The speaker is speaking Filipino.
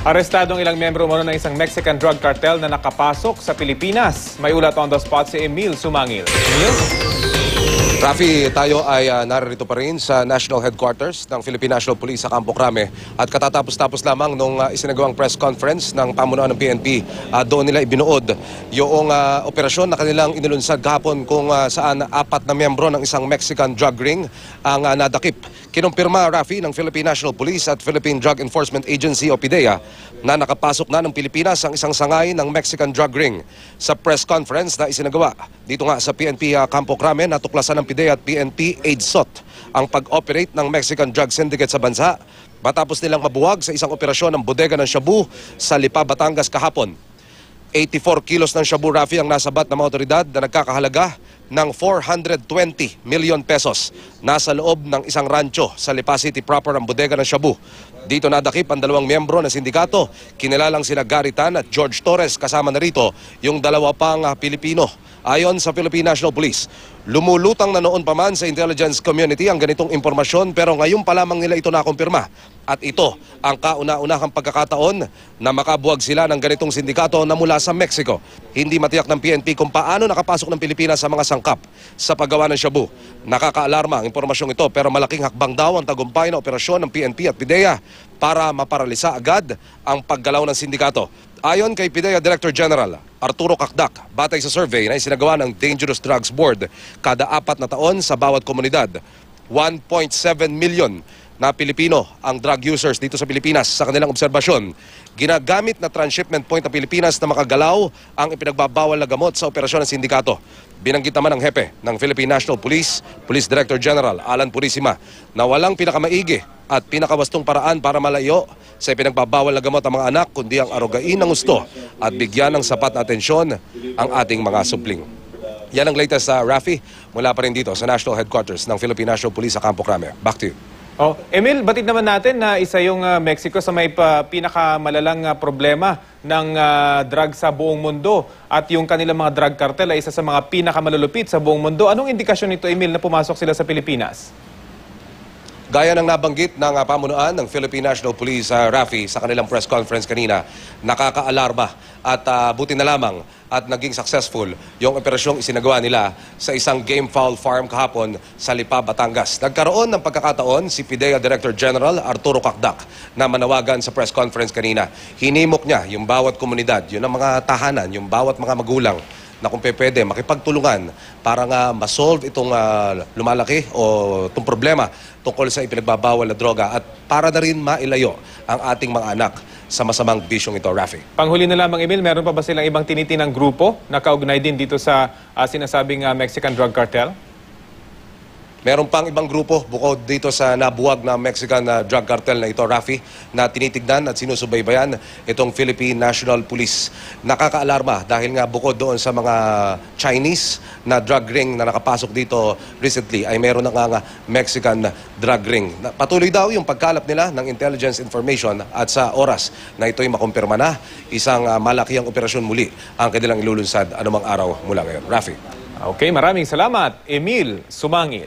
Arestado ang ilang miyembro umano ng isang Mexican drug cartel na nakapasok sa Pilipinas. May ulat on the spot si Emil Sumangil. Emil? Rafi, tayo ay naririto pa rin sa National Headquarters ng Philippine National Police sa Campo Crame at katatapos-tapos lamang nung isinagawang press conference ng pamunuan ng PNP. Doon nila ibinuod yung operasyon na kanilang inilunsad kahapon kung saan 4 na miyembro ng isang Mexican drug ring ang nadakip. Kinumpirma, Rafi, ng Philippine National Police at Philippine Drug Enforcement Agency o PIDEA na nakapasok na ng Pilipinas ang isang sangay ng Mexican drug ring. Sa press conference na isinagawa dito nga sa PNP Campo Crame, natuklasan ng PIDEA at PNP AIDSOT ang pag-operate ng Mexican drug syndicate sa bansa matapos nilang mabuwag sa isang operasyon ng bodega ng Shabu sa Lipa, Batangas kahapon. 84 kilos ng Shabu, Rafi, ang nasabat ng mga otoridad na nagkakahalaga ng 420 million pesos. Nasa loob ng isang rancho sa Lipa City proper ang bodega ng Shabu. Dito nadakip ang 2 miyembro ng sindikato. Kinilalang sina Gary Tan at George Torres, kasama na rito yung 2 pang Pilipino. Ayon sa Philippine National Police, lumulutang na noon pa man sa intelligence community ang ganitong impormasyon pero ngayon pa lamang nila ito nakumpirma. At ito ang kauna-unahang pagkakataon na makabuwag sila ng ganitong sindikato na mula sa Mexico. Hindi matiyak ng PNP kung paano nakapasok ng Pilipinas sa mga sangkap sa paggawa ng Shabu. Nakakaalarma ang impormasyong ito pero malaking hakbang daw ang tagumpay na operasyon ng PNP at PIDEA para maparalisa agad ang paggalaw ng sindikato. Ayon kay PIDEA Director General Arturo Cacdac, batay sa survey na isinagawa ng Dangerous Drugs Board, kada 4 na taon sa bawat komunidad, 1.7 million na Pilipino ang drug users dito sa Pilipinas. Sa kanilang obserbasyon, ginagamit na transshipment point ng Pilipinas na makagalaw ang ipinagbabawal na gamot sa operasyon ng sindikato. Binanggit naman ng hepe ng Philippine National Police, Police Director General Alan Purisima, na walang pinakamaigi at pinakawastong paraan para malayo sa ipinagbabawal na gamot ang mga anak, kundi ang arugain ng gusto at bigyan ng sapat na atensyon ang ating mga supling. Yan ang latest sa Rafi mula pa rin dito sa National Headquarters ng Philippine National Police sa Campo Crame. Back to you. Emil, batid naman natin na isa yung Mexico sa may pinakamalalang problema ng drug sa buong mundo at yung kanilang mga drug cartel ay isa sa mga pinakamalulupit sa buong mundo. Anong indikasyon nito, Emil, na pumasok sila sa Pilipinas? Gaya ng nabanggit ng pamunuan ng Philippine National Police, Rafi, sa kanilang press conference kanina, nakakaalarma at buti na lamang at naging successful yung operasyong isinagawa nila sa isang game fowl farm kahapon sa Lipa, Batangas. Nagkaroon ng pagkakataon si PIDEA Director General Arturo Cacdac na manawagan sa press conference kanina. Hinimok niya yung bawat komunidad, yun ang mga tahanan, yung bawat mga magulang na kung pwede makipagtulungan para nga masolve itong lumalaki o itong problema tungkol sa ipinagbabawal na droga at para na rin mailayo ang ating mga anak sa masamang bisyong ito, Rafi. Panghuli na lamang, Emil, meron pa ba silang ibang tinitinang grupo na kaugnay din dito sa sinasabing Mexican drug cartel? Meron pang ibang grupo bukod dito sa nabuwag na Mexican drug cartel na ito, Rafi, na tinitignan at sinusubaybayan itong Philippine National Police. Nakakaalarma dahil nga bukod doon sa mga Chinese na drug ring na nakapasok dito recently ay meron na nga Mexican drug ring. Patuloy daw yung pagkalap nila ng intelligence information at sa oras na ito'y makumpirma na, isang malakihang operasyon muli ang kanilang ilulunsad anumang araw mula ngayon. Rafi. Okay, maraming salamat, Emil Sumangil.